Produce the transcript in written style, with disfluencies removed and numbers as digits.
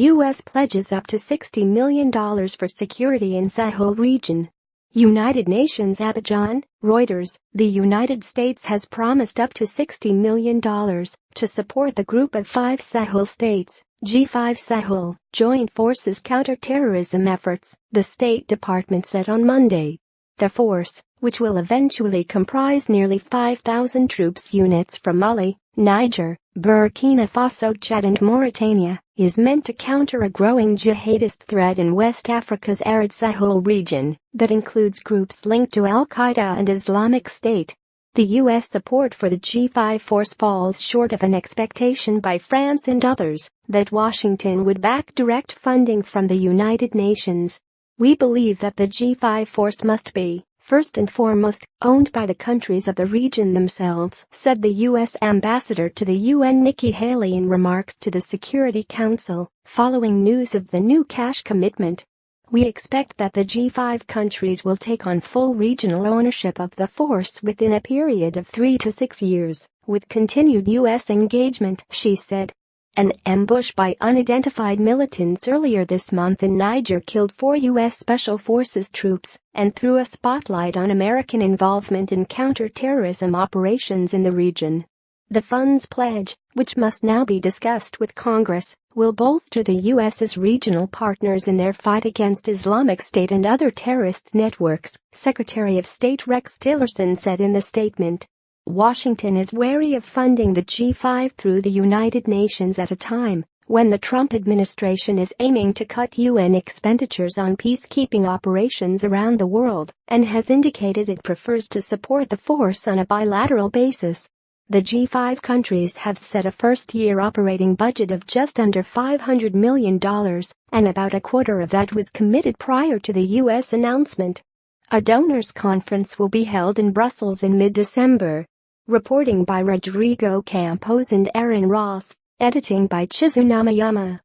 U.S. pledges up to $60 million for security in Sahel region. United Nations ABIDJAN, Reuters, the United States has promised up to $60 million to support the Group of Five Sahel states, G5 Sahel, joint forces counter-terrorism efforts, the State Department said on Monday. The force, which will eventually comprise nearly 5,000 troops units from Mali, Niger, Burkina Faso, Chad and Mauritania, is meant to counter a growing jihadist threat in West Africa's arid Sahel region that includes groups linked to Al-Qaeda and Islamic State. The U.S. support for the G5 force falls short of an expectation by France and others that Washington would back direct funding from the United Nations. We believe that the G5 force must be, first and foremost, owned by the countries of the region themselves, said the U.S. ambassador to the UN Nikki Haley in remarks to the Security Council, following news of the new cash commitment. We expect that the G5 countries will take on full regional ownership of the force within a period of 3 to 6 years, with continued U.S. engagement, she said. An ambush by unidentified militants earlier this month in Niger killed 4 U.S. Special Forces troops and threw a spotlight on American involvement in counter-terrorism operations in the region. The fund's pledge, which must now be discussed with Congress, will bolster the U.S.'s regional partners in their fight against Islamic State and other terrorist networks, Secretary of State Rex Tillerson said in the statement. Washington is wary of funding the G5 through the United Nations at a time when the Trump administration is aiming to cut UN expenditures on peacekeeping operations around the world and has indicated it prefers to support the force on a bilateral basis. The G5 countries have set a first-year operating budget of just under $500 million, and about a quarter of that was committed prior to the U.S. announcement. A donors conference will be held in Brussels in mid-December. Reporting by Rodrigo Campos and Aaron Ross, editing by Chizunamayama.